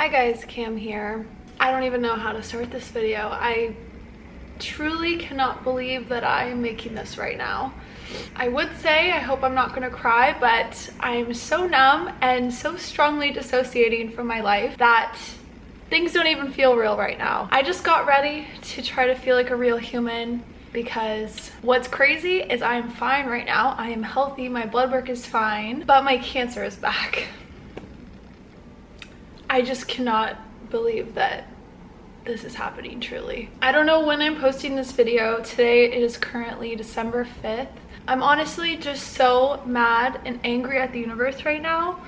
Hi guys, Cam here. I don't even know how to start this video. I truly cannot believe that I am making this right now. I would say I hope I'm not gonna cry, but I'm so numb and so strongly dissociating from my life that things don't even feel real right now. I just got ready to try to feel like a real human because what's crazy is I am fine right now. I am healthy, my blood work is fine, but my cancer is back. I just cannot believe that this is happening, truly. I don't know when I'm posting this video. Today it is currently December 5th. I'm honestly just so mad and angry at the universe right now.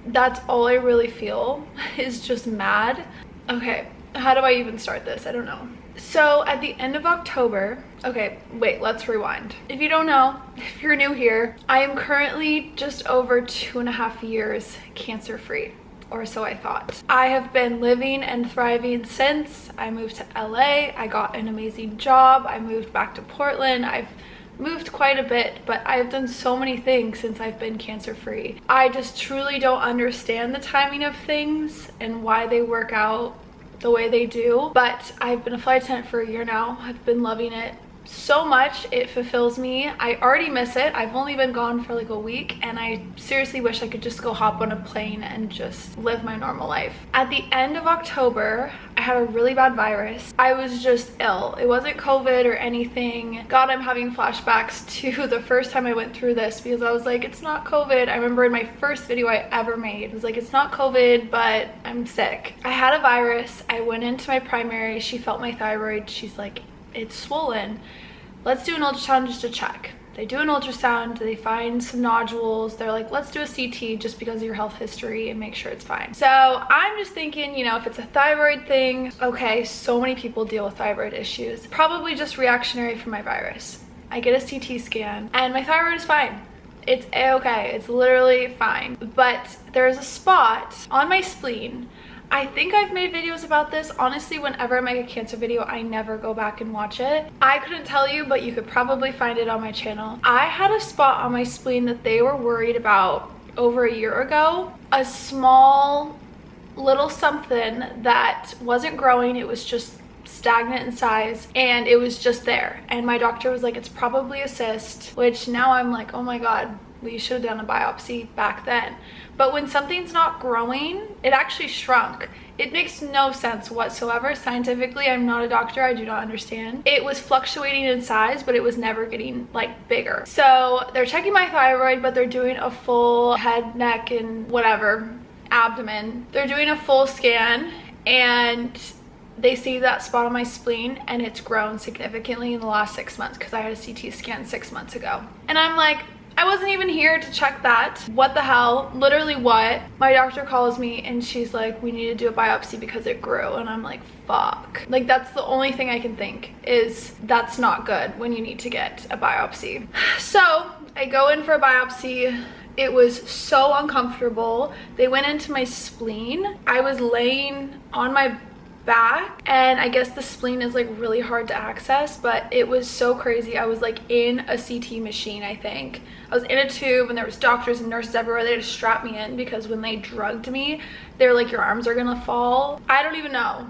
That's all I really feel, is just mad. Okay, how do I even start this? I don't know. So at the end of October, okay, wait, let's rewind. If you don't know, if you're new here, I am currently just over 2.5 years cancer-free. Or so I thought. I have been living and thriving since I moved to LA. I got an amazing job. I moved back to Portland. I've moved quite a bit, but I've done so many things since I've been cancer-free. I just truly don't understand the timing of things and why they work out the way they do. But I've been a flight attendant for a year now. I've been loving it so much. It fulfills me. I already miss it. I've only been gone for like a week and I seriously wish I could just go hop on a plane and just live my normal life. At the end of October, I had a really bad virus. I was just ill. It wasn't COVID or anything. God, I'm having flashbacks to the first time I went through this because I was like, it's not COVID. I remember in my first video I ever made, it was like, it's not COVID, but I'm sick. I had a virus. I went into my primary. She felt my thyroid. She's like, it's swollen. Let's do an ultrasound just to check. They do an ultrasound, they find some nodules. They're like, let's do a CT just because of your health history and make sure it's fine. So I'm just thinking, you know, if it's a thyroid thing, okay, so many people deal with thyroid issues. Probably just reactionary from my virus. I get a CT scan and my thyroid is fine. It's a-okay, it's literally fine. But there's a spot on my spleen. I think I've made videos about this. Honestly, whenever I make a cancer video, I never go back and watch it. I couldn't tell you, but you could probably find it on my channel. I had a spot on my spleen that they were worried about over a year ago. A small little something that wasn't growing. It was just stagnant in size and it was just there. And my doctor was like, it's probably a cyst, which now I'm like, oh my God, we should have done a biopsy back then. But when something's not growing, it actually shrunk. It makes no sense whatsoever. Scientifically, I'm not a doctor. I do not understand. It was fluctuating in size, but it was never getting like bigger. So they're checking my thyroid, but they're doing a full head, neck, and whatever, abdomen. They're doing a full scan and they see that spot on my spleen and it's grown significantly in the last 6 months because I had a CT scan 6 months ago. And I'm like, I wasn't even here to check that. What the hell? Literally what? My doctor calls me and she's like, we need to do a biopsy because it grew. And I'm like, fuck. Like, that's the only thing I can think is that's not good when you need to get a biopsy. So I go in for a biopsy. It was so uncomfortable. They went into my spleen. I was laying on my back and I guess the spleen is like really hard to access, but it was so crazy. I was like in a CT machine. I think I was in a tube and there was doctors and nurses everywhere. They just strapped me in because when they drugged me, they were like, your arms are gonna fall. I don't even know.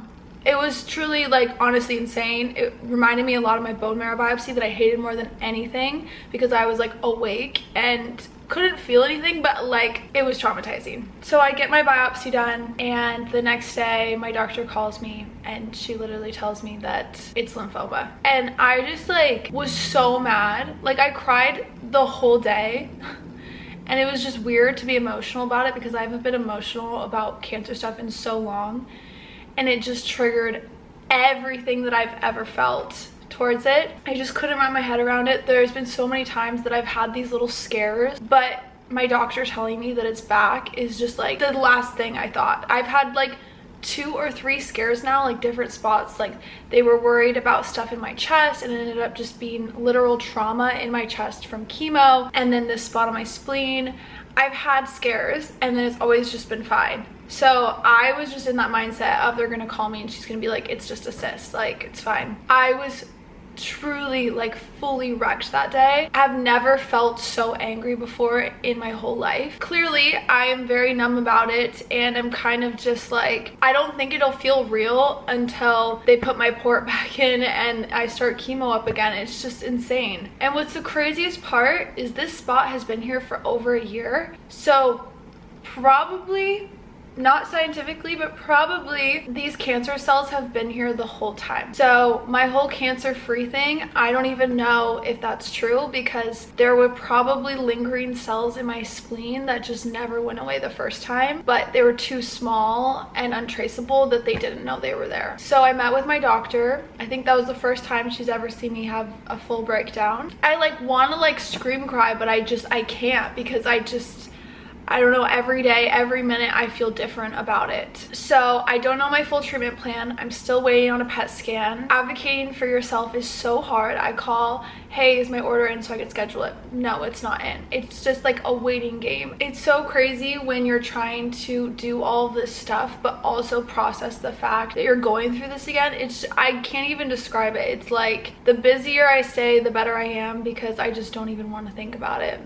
It was truly like honestly insane. It reminded me a lot of my bone marrow biopsy that I hated more than anything because I was like awake and couldn't feel anything, but like it was traumatizing. So I get my biopsy done and the next day my doctor calls me and she literally tells me that it's lymphoma. And I just like was so mad. Like I cried the whole day. And it was just weird to be emotional about it because I haven't been emotional about cancer stuff in so long. And it just triggered everything that I've ever felt towards it. I just couldn't wrap my head around it. There's been so many times that I've had these little scares, but my doctor telling me that it's back is just like the last thing I thought. I've had like 2 or 3 scares now, like different spots. Like they were worried about stuff in my chest and it ended up just being literal trauma in my chest from chemo, and then this spot on my spleen. I've had scares and then it's always just been fine. So I was just in that mindset of they're gonna call me and she's gonna be like, it's just a cyst, like it's fine. I was truly like fully wrecked that day. I've never felt so angry before in my whole life. Clearly, I am very numb about it, and I'm kind of just like, I don't think it'll feel real until they put my port back in and I start chemo up again. It's just insane. And what's the craziest part is this spot has been here for over a year. So probably, not scientifically, but probably these cancer cells have been here the whole time. So my whole cancer-free thing, I don't even know if that's true, because there were probably lingering cells in my spleen that just never went away the first time, but they were too small and untraceable that they didn't know they were there. So I met with my doctor. I think that was the first time she's ever seen me have a full breakdown. I like want to like scream cry, but I can't, because I don't know, every day, every minute, I feel different about it. So I don't know my full treatment plan. I'm still waiting on a PET scan. Advocating for yourself is so hard. I call, hey, is my order in so I can schedule it? No, it's not in. It's just like a waiting game. It's so crazy when you're trying to do all of this stuff, but also process the fact that you're going through this again. I can't even describe it. It's like the busier I stay, the better I am, because I just don't even want to think about it.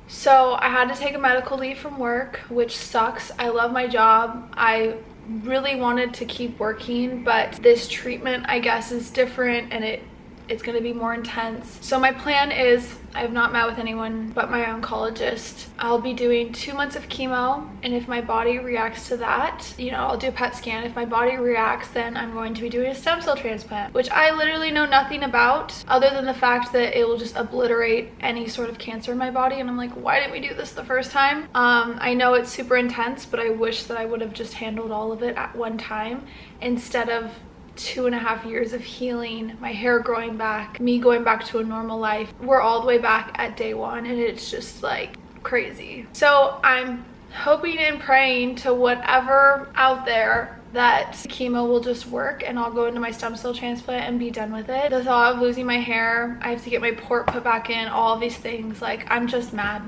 So I had to take a medical leave from work, which sucks. I love my job. I really wanted to keep working, but this treatment, I guess, is different, and it's going to be more intense. So my plan is, I have not met with anyone but my oncologist. I'll be doing 2 months of chemo, and if my body reacts to that, you know, I'll do a PET scan. If my body reacts, then I'm going to be doing a stem cell transplant, which I literally know nothing about other than the fact that it will just obliterate any sort of cancer in my body. And I'm like, why didn't we do this the first time? I know it's super intense, but I wish that I would have just handled all of it at one time instead of 2.5 years of healing, my hair growing back, me going back to a normal life. We're all the way back at day one, and it's just like crazy. So I'm hoping and praying to whatever out there that chemo will just work and I'll go into my stem cell transplant and be done with it. The thought of losing my hair, I have to get my port put back in, all of these things, like, I'm just mad.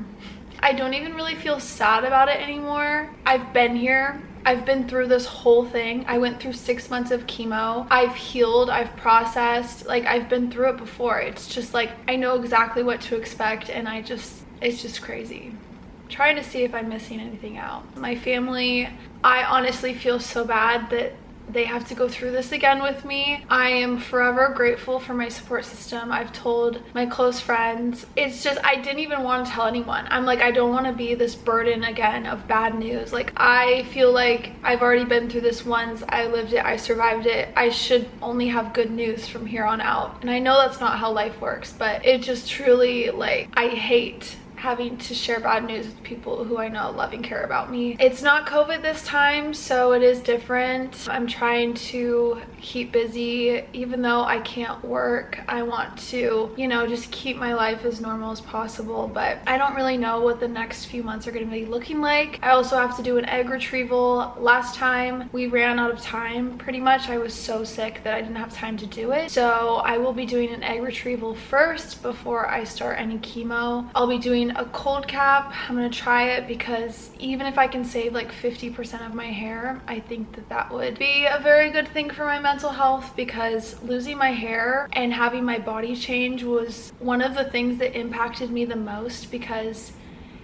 I don't even really feel sad about it anymore. I've been here. I've been through this whole thing. I went through 6 months of chemo. I've healed, I've processed, like, I've been through it before. It's just like, I know exactly what to expect, and it's just crazy. I'm trying to see if I'm missing anything out. My family, I honestly feel so bad that they have to go through this again with me. I am forever grateful for my support system. I've told my close friends. It's just, I didn't even want to tell anyone. I'm like, I don't want to be this burden again of bad news. Like, I feel like I've already been through this once. I lived it, I survived it. I should only have good news from here on out. And I know that's not how life works, but it just truly, like, I hate having to share bad news with people who I know love and care about me. It's not COVID this time, so it is different. I'm trying to keep busy. Even though I can't work, I want to, you know, just keep my life as normal as possible, but I don't really know what the next few months are going to be looking like. I also have to do an egg retrieval. Last time we ran out of time pretty much. I was so sick that I didn't have time to do it, so I will be doing an egg retrieval first before I start any chemo. I'll be doing a cold cap. I'm gonna try it because even if I can save like 50% of my hair, I think that that would be a very good thing for my mental health, because losing my hair and having my body change was one of the things that impacted me the most, because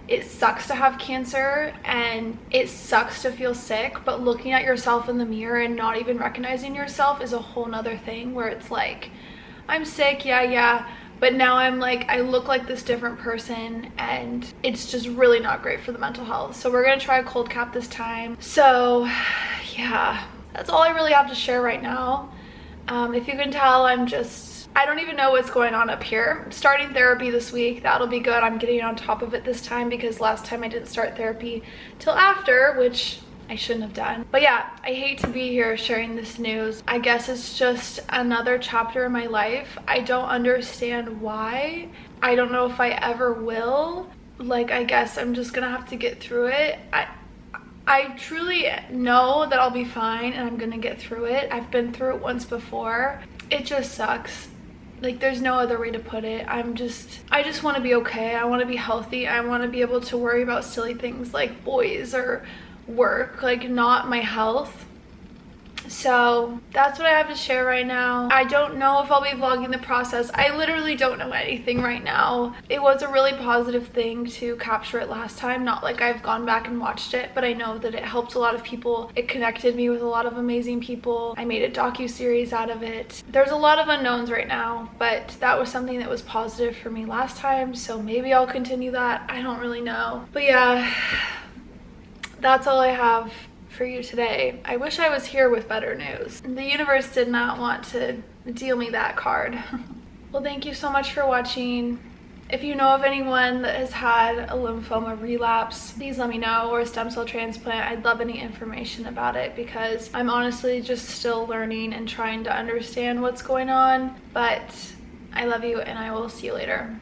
it sucks to have cancer and it sucks to feel sick, but looking at yourself in the mirror and not even recognizing yourself is a whole nother thing, where it's like, I'm sick, yeah, but now I'm like, I look like this different person, and it's just really not great for the mental health. So we're gonna try a cold cap this time. So yeah, that's all I really have to share right now. If you can tell, I don't even know what's going on up here. I'm starting therapy this week. That'll be good. I'm getting on top of it this time, because last time I didn't start therapy till after, which I shouldn't have done. But yeah, I hate to be here sharing this news. I guess it's just another chapter in my life. I don't understand why. I don't know if I ever will. Like, I guess I'm just gonna have to get through it. I truly know that I'll be fine and I'm gonna get through it. I've been through it once before. It just sucks. Like, there's no other way to put it. I just want to be okay. I want to be healthy. I want to be able to worry about silly things like boys or work, like not my health. So that's what I have to share right now. I don't know if I'll be vlogging the process. I literally don't know anything right now. It was a really positive thing to capture it last time. Not like I've gone back and watched it, but I know that it helped a lot of people. It connected me with a lot of amazing people. I made a docu-series out of it. There's a lot of unknowns right now, but that was something that was positive for me last time, so maybe I'll continue that. I don't really know. But yeah, that's all I have for you today. I wish I was here with better news. The universe did not want to deal me that card. Well, thank you so much for watching. If you know of anyone that has had a lymphoma relapse, please let me know, or a stem cell transplant. I'd love any information about it because I'm honestly just still learning and trying to understand what's going on. But I love you and I will see you later.